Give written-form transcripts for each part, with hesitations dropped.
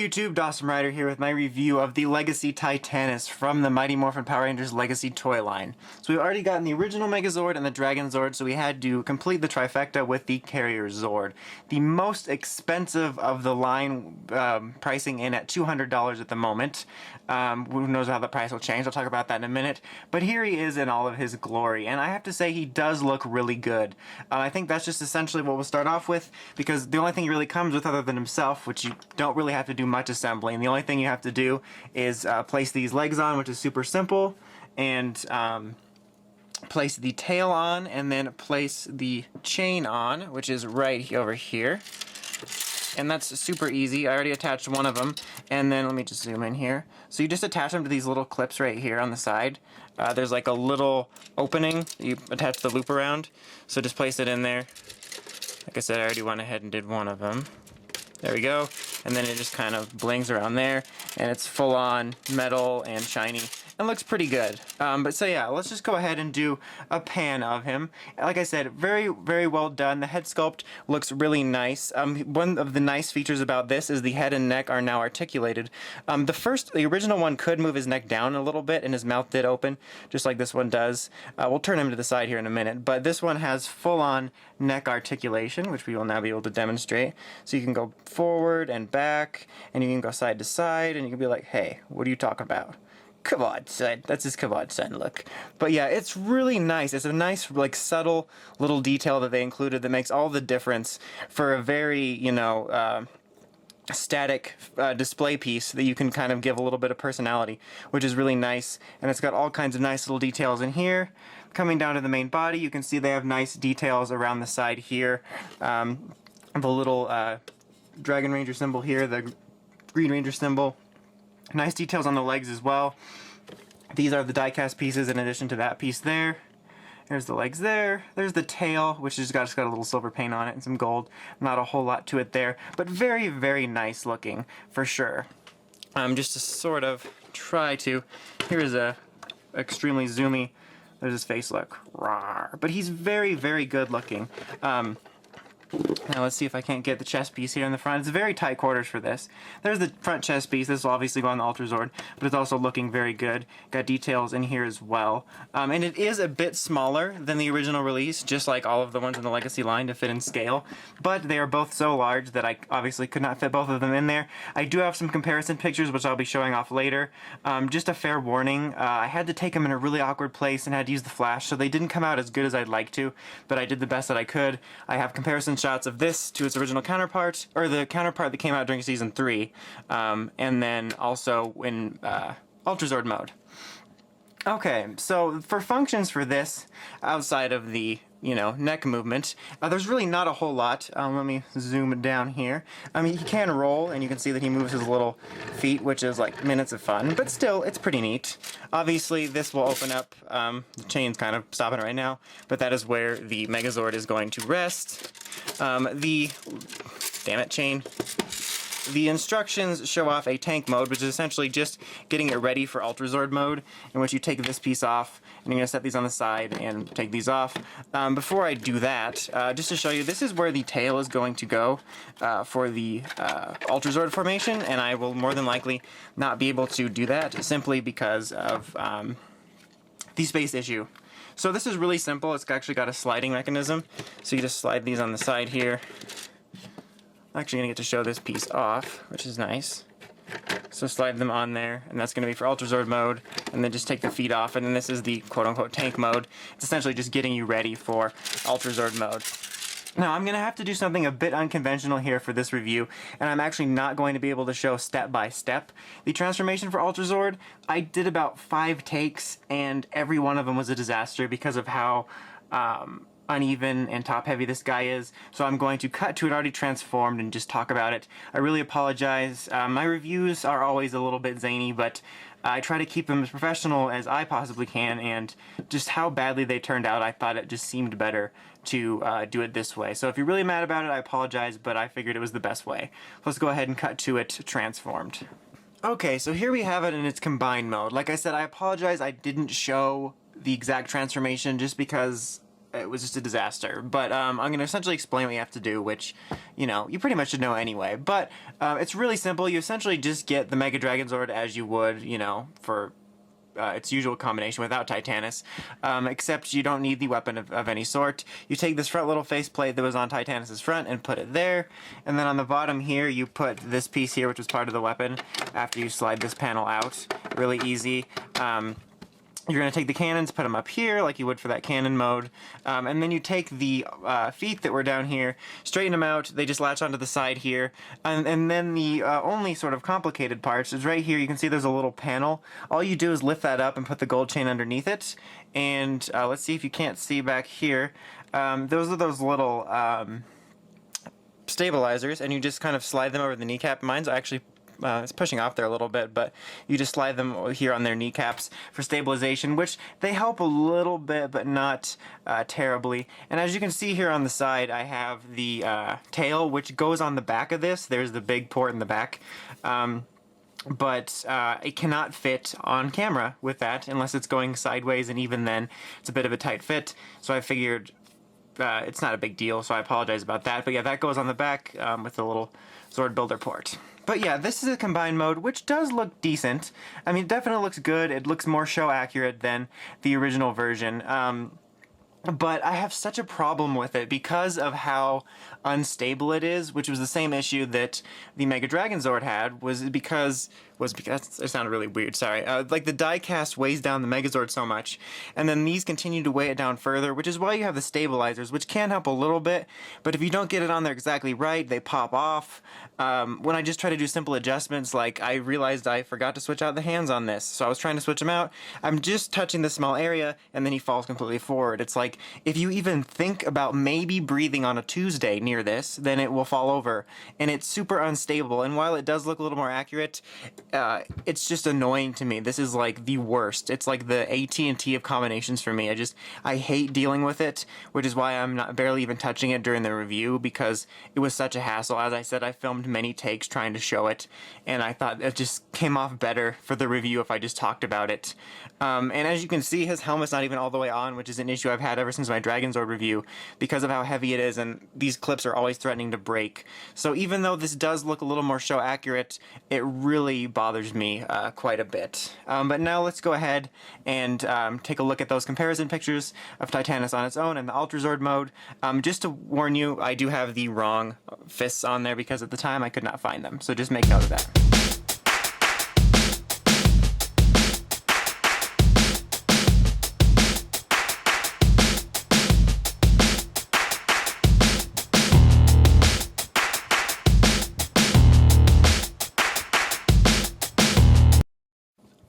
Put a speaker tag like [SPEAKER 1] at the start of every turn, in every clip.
[SPEAKER 1] Hey YouTube, Dawson Rider here with my review of the Legacy Titanus from the Mighty Morphin Power Rangers Legacy toy line. So we've already gotten the original Megazord and the Dragonzord, so we had to complete the trifecta with the Carrier Zord. The most expensive of the line, pricing in at $200 at the moment. Who knows how the price will change, I'll talk about that in a minute. But here he is in all of his glory, and I have to say he does look really good. I think that's just essentially what we'll start off with, because the only thing he really comes with other than himself, which you don't really have to do much assembling. The only thing you have to do is place these legs on, which is super simple, and place the tail on, and then place the chain on, which is right over here. And that's super easy. I already attached one of them, and then let me just zoom in here. So you just attach them to these little clips right here on the side. There's like a little opening that you attach the loop around, so just place it in there. Like I said, I already went ahead and did one of them. There we go. And then it just kind of blings around there, and it's full on metal and shiny and looks pretty good. But so yeah, let's just go ahead and do a pan of him. Like I said, very, very well done. The head sculpt looks really nice. One of the nice features about this is the head and neck are now articulated. The original one could move his neck down a little bit, and his mouth did open, just like this one does. We'll turn him to the side here in a minute, but this one has full-on neck articulation, which we will now be able to demonstrate. So you can go forward and back, and you can go side to side, and you can be like, hey, what are you talking about? Come on, son. That's his come on, son look. But yeah, it's really nice. It's a nice, like, subtle little detail that they included that makes all the difference for a very, you know, static display piece that you can kind of give a little bit of personality, which is really nice. And it's got all kinds of nice little details in here. Coming down to the main body, you can see they have nice details around the side here. The little Dragon Ranger symbol here, the Green Ranger symbol. Nice details on the legs as well. These are the die-cast pieces in addition to that piece there. There's the legs there. There's the tail, which has just got a little silver paint on it and some gold. Not a whole lot to it there, but very, very nice looking for sure. Just to sort of try to, here is a extremely zoomy, there's his face look, rawr. But he's very, very good looking. Now let's see if I can't get the chest piece here in the front. It's very tight quarters for this. There's the front chest piece. This will obviously go on the Ultra Zord, but it's also looking very good. Got details in here as well. And it is a bit smaller than the original release, just like all of the ones in the Legacy line to fit in scale. But they are both so large that I obviously could not fit both of them in there. I do have some comparison pictures, which I'll be showing off later. Just a fair warning, I had to take them in a really awkward place and had to use the flash, so they didn't come out as good as I'd like to, but I did the best that I could. I have comparison shots of this to its original counterpart, or the counterpart that came out during Season 3, and then also in Ultra Zord mode. Okay, so for functions for this, outside of the, you know, neck movement, there's really not a whole lot. Let me zoom down here. I mean, he can roll, and you can see that he moves his little feet, which is like minutes of fun, but still, it's pretty neat. Obviously, this will open up, the chain's kind of stopping right now, but that is where the Megazord is going to rest. Damn it, chain. The instructions show off a tank mode, which is essentially just getting it ready for Ultra Zord mode, in which you take this piece off, and you're going to set these on the side and take these off. Before I do that, just to show you, this is where the tail is going to go for the Ultra Zord formation, and I will more than likely not be able to do that simply because of the space issue. So this is really simple. It's actually got a sliding mechanism, so you just slide these on the side here. I'm actually going to get to show this piece off, which is nice. So slide them on there, and that's going to be for Ultra Zord mode, and then just take the feet off, and then this is the quote-unquote tank mode. It's essentially just getting you ready for Ultra Zord mode. Now, I'm going to have to do something a bit unconventional here for this review, and I'm actually not going to be able to show step by step the transformation for Ultra Zord. I did about 5 takes, and every one of them was a disaster because of how uneven and top-heavy this guy is, so I'm going to cut to it already transformed and just talk about it. I really apologize. My reviews are always a little bit zany, but I try to keep them as professional as I possibly can, and just how badly they turned out, I thought it just seemed better to do it this way. So if you're really mad about it, I apologize, but I figured it was the best way. Let's go ahead and cut to it transformed. Okay, so here we have it in its combined mode. Like I said, I apologize I didn't show the exact transformation just because it was just a disaster. But I'm going to essentially explain what you have to do, which, you know, you pretty much should know anyway. But it's really simple. You essentially just get the Mega Dragonzord as you would, you know, for its usual combination without Titanus, except you don't need the weapon of any sort. You take this front little faceplate that was on Titanus's front and put it there, and then on the bottom here you put this piece here, which was part of the weapon, after you slide this panel out. Really easy. You're going to take the cannons, put them up here like you would for that cannon mode, and then you take the feet that were down here, straighten them out, they just latch onto the side here, and then the only sort of complicated parts is right here. You can see there's a little panel. All you do is lift that up and put the gold chain underneath it, and let's see if you can't see back here. Those are those little stabilizers, and you just kind of slide them over the kneecap. Mine's actually it's pushing off there a little bit, but you just slide them here on their kneecaps for stabilization, which they help a little bit, but not terribly. And as you can see here on the side, I have the tail, which goes on the back of this. There's the big port in the back. But it cannot fit on camera with that unless it's going sideways, and even then it's a bit of a tight fit. So I figured it's not a big deal, so I apologize about that. But yeah, that goes on the back with the little Zord Builder port. But yeah, this is a combined mode, which does look decent. I mean, it definitely looks good. It looks more show accurate than the original version. But I have such a problem with it because of how unstable it is, which was the same issue that the Mega Dragonzord had, was because it sounded really weird, sorry. Like the die cast weighs down the Megazord so much, and then these continue to weigh it down further, which is why you have the stabilizers, which can help a little bit, but if you don't get it on there exactly right, they pop off. When I just try to do simple adjustments, like I realized I forgot to switch out the hands on this, so I was trying to switch them out. I'm just touching the small area, and then he falls completely forward. It's like, if you even think about maybe breathing on a Tuesday near this, then it will fall over, and it's super unstable, and while it does look a little more accurate, it's just annoying to me. This is like the worst. It's like the AT&T of combinations for me. I hate dealing with it, which is why I'm not barely even touching it during the review, because it was such a hassle. As I said, I filmed many takes trying to show it, and I thought it just came off better for the review if I just talked about it. And as you can see, his helmet's not even all the way on, which is an issue I've had ever since my Dragonzord review, because of how heavy it is, and these clips are always threatening to break. So even though this does look a little more show accurate, it really bothers me quite a bit. But now let's go ahead and take a look at those comparison pictures of Titanus on its own and the Ultra Zord mode. Just to warn you, I do have the wrong fists on there because at the time I could not find them, so just make note of that.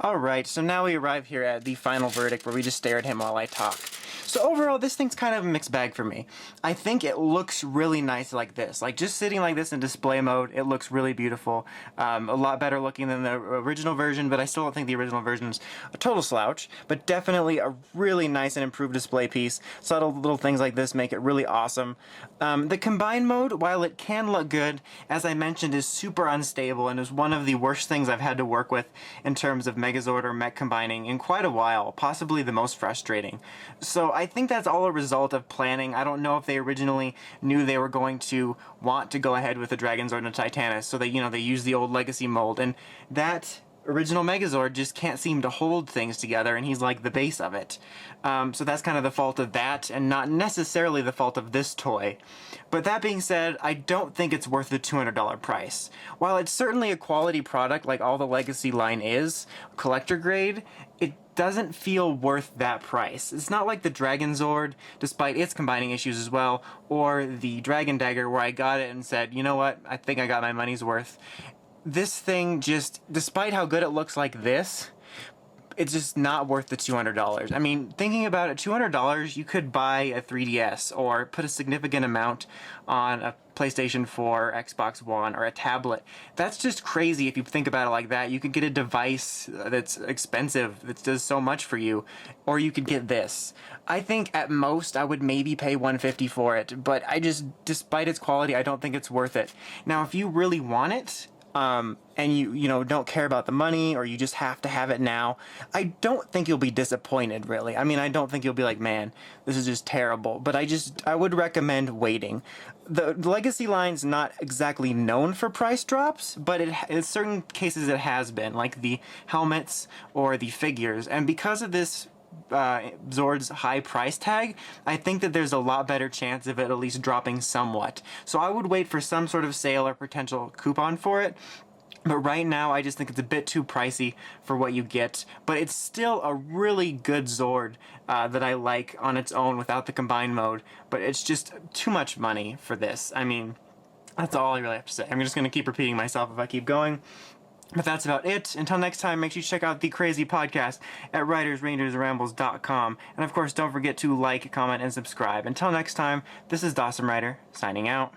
[SPEAKER 1] Alright, so now we arrive here at the final verdict where we just stare at him while I talk. So overall, this thing's kind of a mixed bag for me. I think it looks really nice like this. Like, just sitting like this in display mode, it looks really beautiful. A lot better looking than the original version, but I still don't think the original version's a total slouch. But definitely a really nice and improved display piece. Subtle little things like this make it really awesome. The combined mode, while it can look good, as I mentioned, is super unstable and is one of the worst things I've had to work with in terms of Megazord or mech combining in quite a while, possibly the most frustrating. So I think that's all a result of planning. I don't know if they originally knew they were going to want to go ahead with the Dragonzord and Titanus, so that, you know, they used the old Legacy mold, and that original Megazord just can't seem to hold things together, and he's like the base of it. So that's kind of the fault of that, and not necessarily the fault of this toy. But that being said, I don't think it's worth the $200 price. While it's certainly a quality product like all the Legacy line is, collector grade, it doesn't feel worth that price. It's not like the Dragonzord, despite its combining issues as well, or the Dragon Dagger where I got it and said, you know what, I think I got my money's worth. This thing just, despite how good it looks like this, it's just not worth the $200. I mean, thinking about it, $200, you could buy a 3DS or put a significant amount on a PlayStation 4, Xbox One, or a tablet. That's just crazy if you think about it like that. You could get a device that's expensive, that does so much for you, or you could get this. I think at most I would maybe pay $150 for it, but despite its quality, I don't think it's worth it. Now, if you really want it, and you know don't care about the money, or you just have to have it now, I don't think you'll be disappointed, really. I mean, I don't think you'll be like, man, this is just terrible. But I would recommend waiting. The Legacy line's not exactly known for price drops, but in certain cases it has been, like the helmets or the figures. And because of this Zord's high price tag, I think that there's a lot better chance of it at least dropping somewhat. So I would wait for some sort of sale or potential coupon for it. But right now, I just think it's a bit too pricey for what you get. But it's still a really good Zord that I like on its own without the combined mode. But it's just too much money for this. I mean, that's all I really have to say. I'm just going to keep repeating myself if I keep going. But that's about it. Until next time, make sure you check out the Crazy Podcast at writersrangersrambles.com. And of course, don't forget to like, comment, and subscribe. Until next time, this is Dawson Ryder, signing out.